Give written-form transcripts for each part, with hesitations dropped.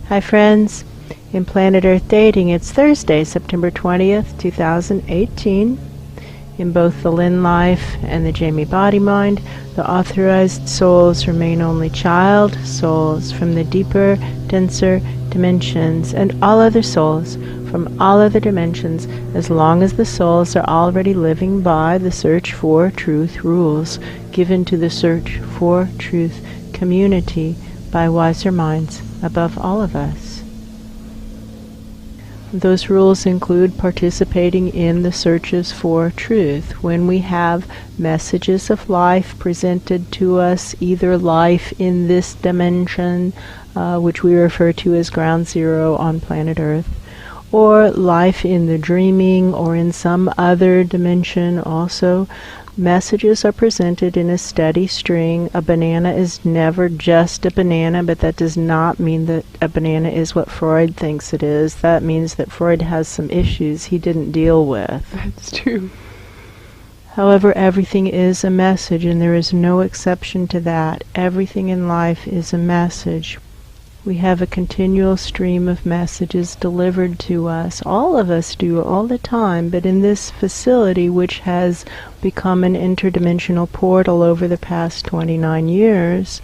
Hi friends, in Planet Earth Dating, it's Thursday, September 20th, 2018. In both the Lynn life and the Jamie body mind, the authorized souls remain only child souls from the deeper, denser dimensions, and all other souls from all other dimensions, as long as the souls are already living by the search for truth rules given to the search for truth community by wiser minds above all of us. Those rules include participating in the searches for truth. When we have messages of life presented to us, either life in this dimension, which we refer to as ground zero on planet Earth, or life in the dreaming or in some other dimension also, messages are presented in a steady string. A banana is never just a banana, but that does not mean that a banana is what Freud thinks it is. That means that Freud has some issues he didn't deal with. That's true. However, everything is a message, and there is no exception to that. Everything in life is a message. We have a continual stream of messages delivered to us. All of us do, all the time, but in this facility, which has become an interdimensional portal over the past 29 years,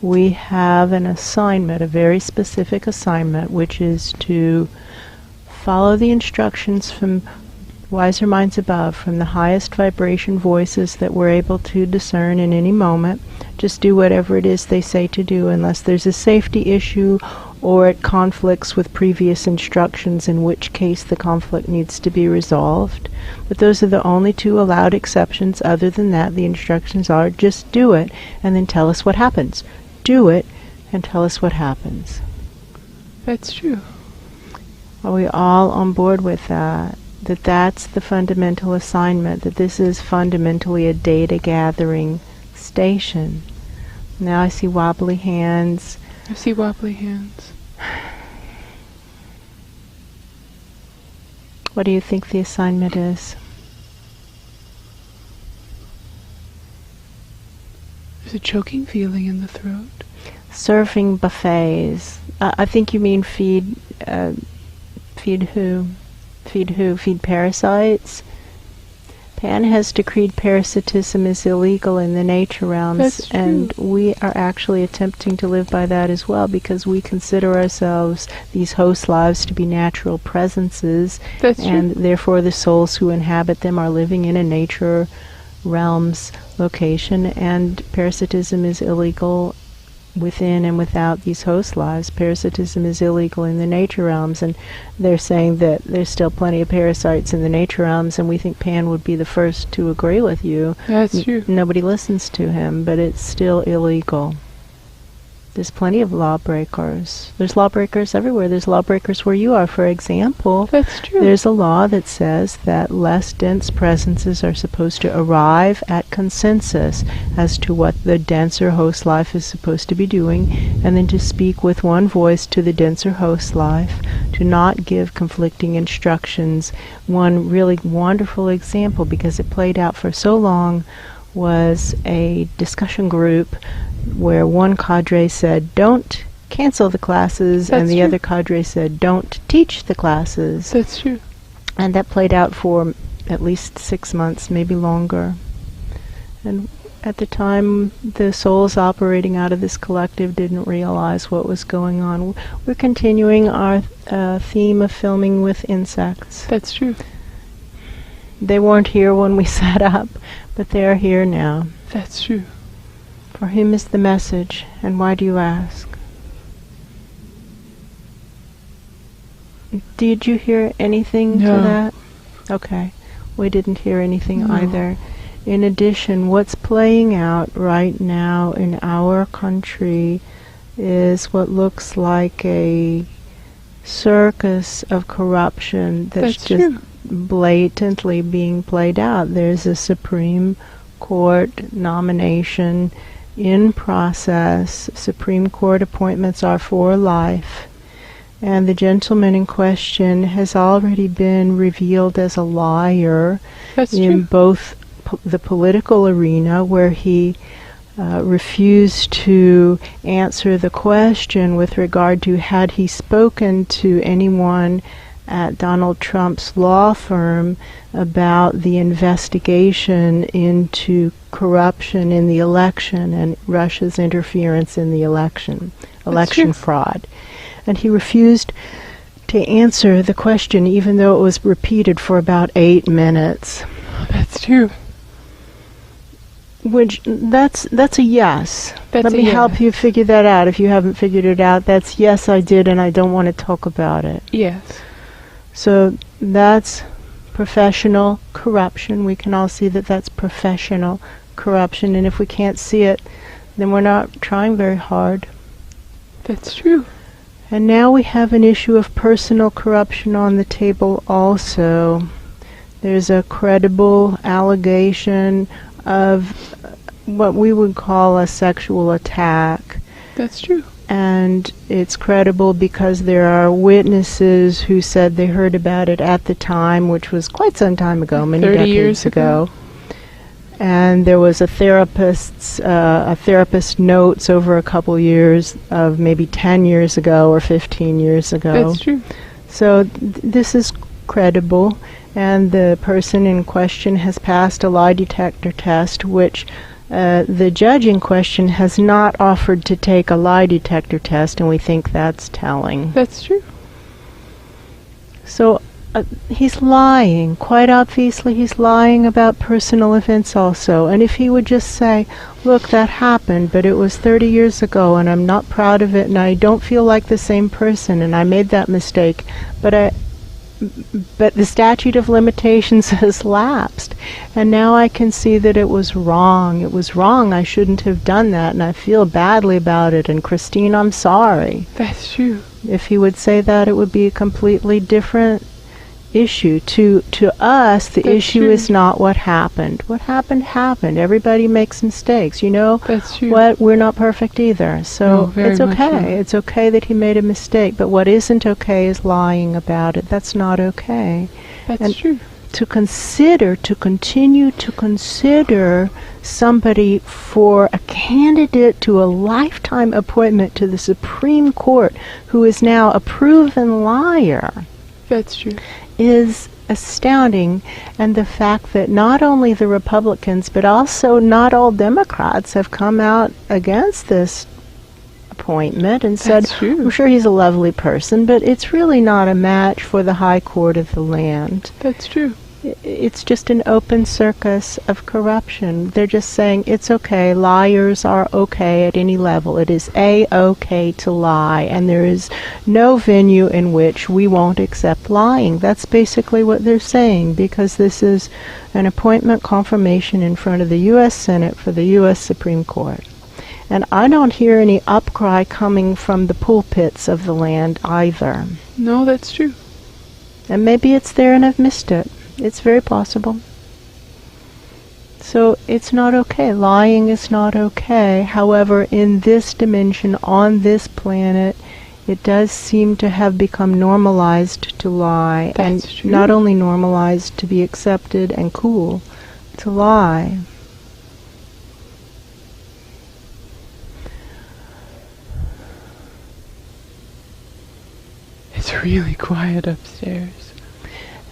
we have an assignment, a very specific assignment, which is to follow the instructions from wiser minds above, from the highest vibration voices that we're able to discern in any moment. Just do whatever it is they say to do, unless there's a safety issue or it conflicts with previous instructions, in which case the conflict needs to be resolved. But those are the only two allowed exceptions. Other than that, the instructions are just do it and then tell us what happens. Do it and tell us what happens. That's true. Are we all on board with that? That's the fundamental assignment, that this is fundamentally a data gathering station. Now I see wobbly hands. I see wobbly hands. What do you think the assignment is? There's a choking feeling in the throat. Serving buffets. I think you mean feed who? Feed parasites. Pan has decreed parasitism is illegal in the nature realms, and we are actually attempting to live by that as well, because we consider ourselves, these host lives, to be natural presences, and therefore the souls who inhabit them are living in a nature realms location, and parasitism is illegal within and without these host lives. Parasitism is illegal in the nature realms, and they're saying that there's still plenty of parasites in the nature realms, and we think Pan would be the first to agree with you. That's true. Nobody listens to him, but it's still illegal. There's plenty of lawbreakers. There's lawbreakers everywhere. There's lawbreakers where you are. For example, that's true. There's a law that says that less dense presences are supposed to arrive at consensus as to what the denser host life is supposed to be doing, and then to speak with one voice to the denser host life, to not give conflicting instructions. One really wonderful example, because it played out for so long, was a discussion group where one cadre said, don't cancel the classes, and the other cadre said, don't teach the classes. That's true. And that played out for at least 6 months, maybe longer. And at the time, the souls operating out of this collective didn't realize what was going on. We're continuing our theme of filming with insects. That's true. They weren't here when we set up, but they are here now. That's true. For whom is the message, and why do you ask? Did you hear anything to that? Okay. We didn't hear anything either. In addition, what's playing out right now in our country is what looks like a circus of corruption that's just blatantly being played out. There's a Supreme Court nomination in process. Supreme Court appointments are for life, and the gentleman in question has already been revealed as a liar in both the political arena, where he refused to answer the question with regard to had he spoken to anyone at Donald Trump's law firm about the investigation into corruption in the election and Russia's interference in the election fraud. And he refused to answer the question even though it was repeated for about 8 minutes. That's true. Which, that's a yes. That's Let me help you figure that out. If you haven't figured it out, that's yes, I did, and I don't want to talk about it. Yes. So that's professional corruption. We can all see that that's professional corruption, and if we can't see it, then we're not trying very hard. That's true. And now we have an issue of personal corruption on the table also. There's a credible allegation of what we would call a sexual attack. That's true. And it's credible because there are witnesses who said they heard about it at the time, which was quite some time ago, many 30 decades years ago. And there was a therapist's notes over a couple years of maybe 10 years ago or 15 years ago. That's true. So this is credible, and the person in question has passed a lie detector test, which the judge in question has not offered to take a lie detector test, and we think that's telling. That's true. So he's lying. Quite obviously he's lying about personal events also. And if he would just say, look, that happened, but it was 30 years ago, and I'm not proud of it, and I don't feel like the same person, and I made that mistake, but the statute of limitations has lapsed, and now I can see that it was wrong. It was wrong. I shouldn't have done that, and I feel badly about it, and Christine, I'm sorry. That's true. If he would say that, it would be a completely different issue. To us, the That's issue true. is not what happened. What happened happened. Everybody makes mistakes. You know That's true. what? We're not perfect either. So No, very it's much okay. not. It's okay that he made a mistake. But what isn't okay is lying about it. That's not okay. That's And true. to continue to consider somebody for a candidate to a lifetime appointment to the Supreme Court who is now a proven liar That's true. is astounding. And the fact that not only the Republicans but also not all Democrats have come out against this appointment and said, That's true. I'm sure he's a lovely person, but it's really not a match for the High Court of the land. That's true. It's just an open circus of corruption. They're just saying it's okay, liars are okay at any level. It is A-okay to lie, and there is no venue in which we won't accept lying. That's basically what they're saying, because this is an appointment confirmation in front of the U.S. Senate for the U.S. Supreme Court. And I don't hear any upcry coming from the pulpits of the land either. No, that's true. And maybe it's there and I've missed it. It's very possible. So it's not okay. Lying is not okay. However, in this dimension, on this planet, it does seem to have become normalized to lie. That's and true. Not only normalized, to be accepted and cool to lie. It's really quiet upstairs.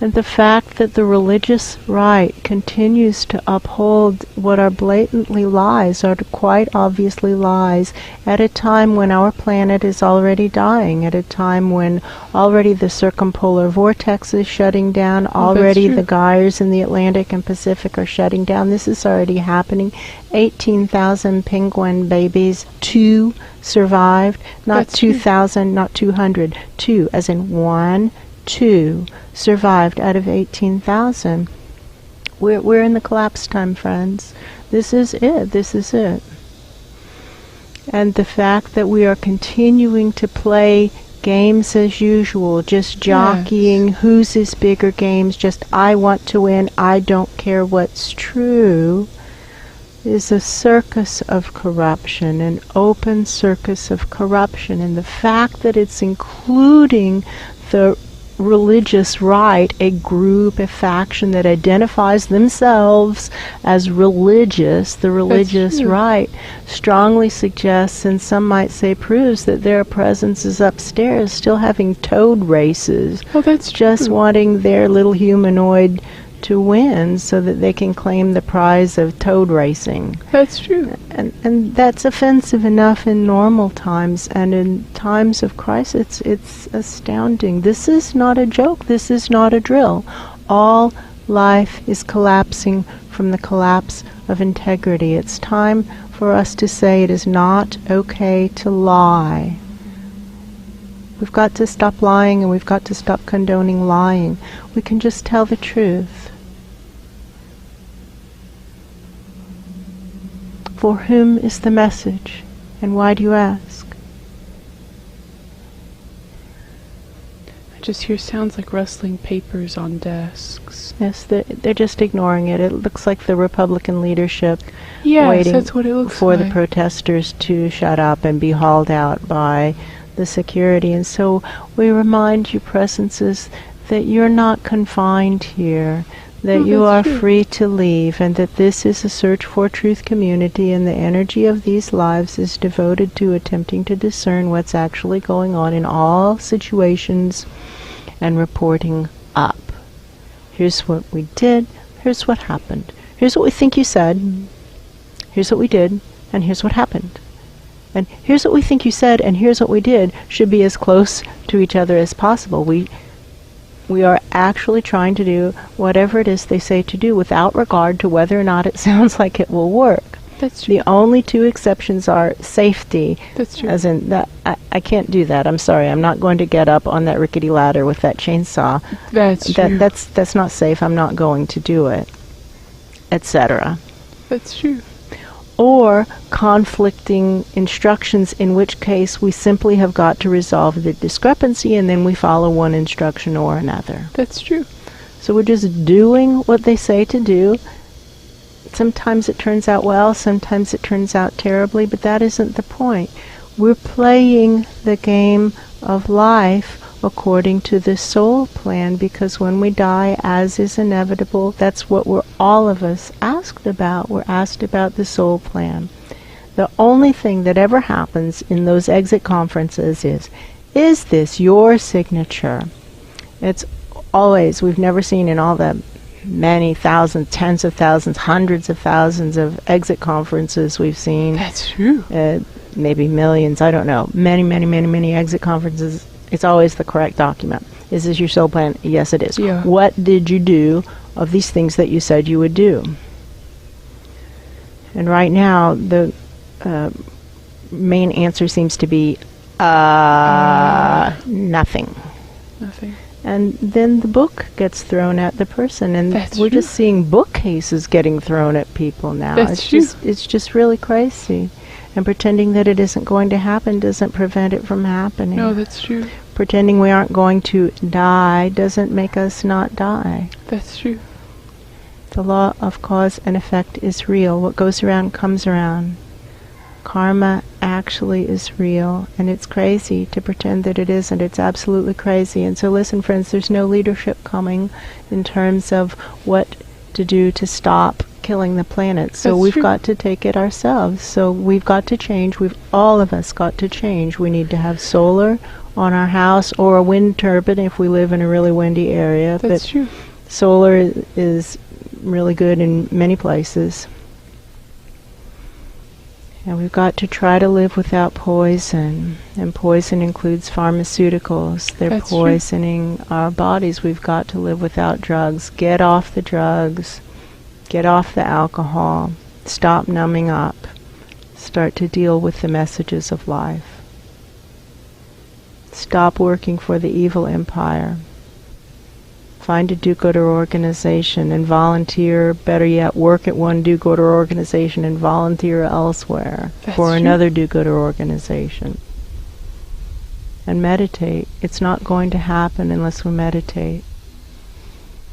And the fact that the religious right continues to uphold what are blatantly lies, are quite obviously lies, at a time when our planet is already dying, at a time when already the circumpolar vortex is shutting down, already true. the gyres in the Atlantic and Pacific are shutting down. This is already happening. 18,000 penguin babies, 2 survived, not That's true. 2,000, not 200, 2, as in 1, 2 survived out of 18,000. We're in the collapse time, friends. This is it. This is it. And the fact that we are continuing to play games as usual, just jockeying whose is bigger games, just I want to win, I don't care what's true, is a circus of corruption, an open circus of corruption. And the fact that it's including the religious right, a group, a faction that identifies themselves as religious, the religious right, strongly suggests, and some might say proves, that their presence is upstairs, still having toad races. Oh, that's just true. wanting their little humanoid to win so that they can claim the prize of toad racing. That's true. And that's offensive enough in normal times, and in times of crisis it's astounding. This is not a joke. This is not a drill. All life is collapsing from the collapse of integrity. It's time for us to say it is not okay to lie. We've got to stop lying, and we've got to stop condoning lying. We can just tell the truth. For whom is the message, and why do you ask? I just hear sounds like rustling papers on desks. Yes, they're just ignoring it. It looks like the Republican leadership Yes, waiting that's what it looks for like. the protesters to shut up and be hauled out by the security. And so we remind you, presences, that you're not confined here, that you are free to leave, and that this is a search for truth community, and the energy of these lives is devoted to attempting to discern what's actually going on in all situations and reporting up. Here's what we did, here's what happened, here's what we think you said, here's what we did, and here's what happened. And here's what we think you said, and here's what we did should be as close to each other as possible. We are actually trying to do whatever it is they say to do without regard to whether or not it sounds like it will work. That's true. The only two exceptions are safety. That's true. As in, that I can't do that. I'm sorry. I'm not going to get up on that rickety ladder with that chainsaw. That's true. That's not safe. I'm not going to do it, etc. That's true. Or conflicting instructions, in which case we simply have got to resolve the discrepancy, and then we follow one instruction or another. That's true. So we're just doing what they say to do. Sometimes it turns out well, sometimes it turns out terribly, but that isn't the point. We're playing the game of life according to the soul plan, because when we die, as is inevitable, that's what we're all of us asked about. We're asked about the soul plan. The only thing that ever happens in those exit conferences is this your signature? It's always, we've never seen in all the many thousands, tens of thousands, hundreds of thousands of exit conferences we've seen. That's true. Maybe millions, I don't know. Many exit conferences. It's always the correct document. Is this your soul plan? Yes, it is. Yeah. What did you do of these things that you said you would do? And right now, the main answer seems to be nothing. Nothing. And then the book gets thrown at the person, and That's we're true. just seeing bookcases getting thrown at people now. That's true. It's just really crazy. And pretending that it isn't going to happen doesn't prevent it from happening. No, that's true. Pretending we aren't going to die doesn't make us not die. That's true. The law of cause and effect is real. What goes around comes around. Karma actually is real, and it's crazy to pretend that it isn't. It's absolutely crazy. And so listen, friends, there's no leadership coming in terms of what to do to stop killing the planet. So That's we've true. got to take it ourselves. So we've got to change. All of us got to change. We need to have solar on our house, or a wind turbine if we live in a really windy area. That's But true. solar is really good in many places. And we've got to try to live without poison. And poison includes pharmaceuticals. They're That's true. poisoning our bodies. We've got to live without drugs. Get off the drugs. Get off the alcohol. Stop numbing up. Start to deal with the messages of life. Stop working for the evil empire. Find a do-gooder organization and volunteer, better yet, work at one do-gooder organization and volunteer elsewhere That's for true. another do-gooder organization. And meditate. It's not going to happen unless we meditate.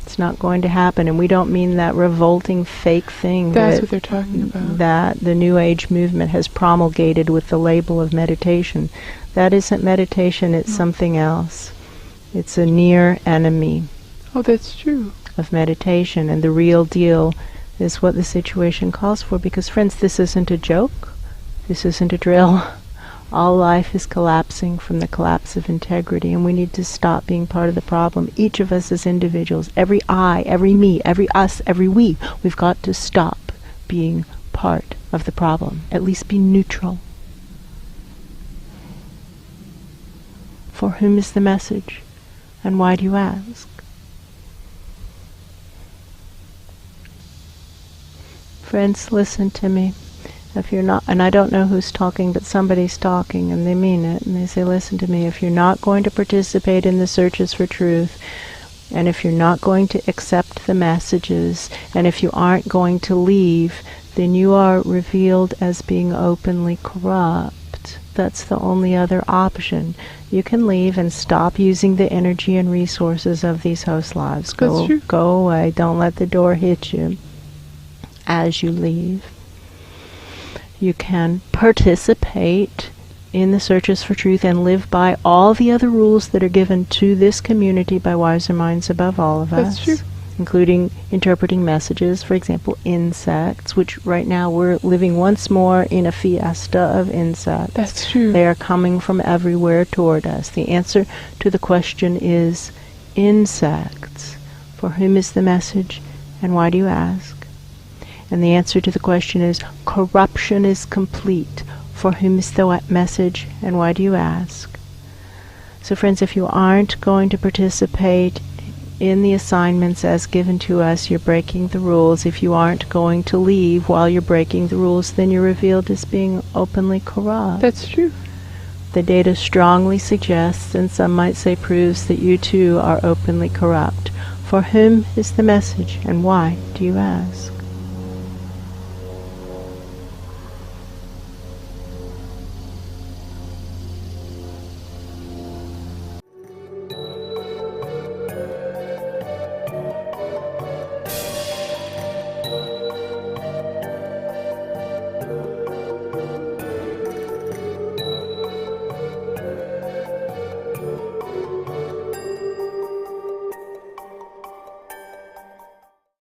It's not going to happen, and we don't mean that revolting fake thing That's what they're talking about. that the New Age movement has promulgated with the label of meditation. That isn't meditation, it's something else. It's a near enemy Oh, that's true. of meditation, and the real deal is what the situation calls for, because friends, this isn't a joke, this isn't a drill. All life is collapsing from the collapse of integrity, and we need to stop being part of the problem. Each of us as individuals, every I, every me, every us, every we, we've got to stop being part of the problem, at least be neutral. For whom is the message, and why do you ask? Friends, listen to me. If you're not, and I don't know who's talking, but somebody's talking, and they mean it, and they say, listen to me, if you're not going to participate in the searches for truth, and if you're not going to accept the messages, and if you aren't going to leave, then you are revealed as being openly corrupt. That's the only other option. You can leave and stop using the energy and resources of these host lives. Go away. Don't let the door hit you as you leave. You can participate in the searches for truth and live by all the other rules that are given to this community by wiser minds above all of us. That's true. Including interpreting messages, for example, insects, which right now we're living once more in a fiesta of insects. That's true. They are coming from everywhere toward us. The answer to the question is insects. For whom is the message, and why do you ask? And the answer to the question is corruption is complete. For whom is the message, and why do you ask? So friends, if you aren't going to participate in the assignments as given to us, you're breaking the rules. If you aren't going to leave while you're breaking the rules, then you're revealed as being openly corrupt. That's true. The data strongly suggests, and some might say proves, that you too are openly corrupt. For whom is the message, and why do you ask?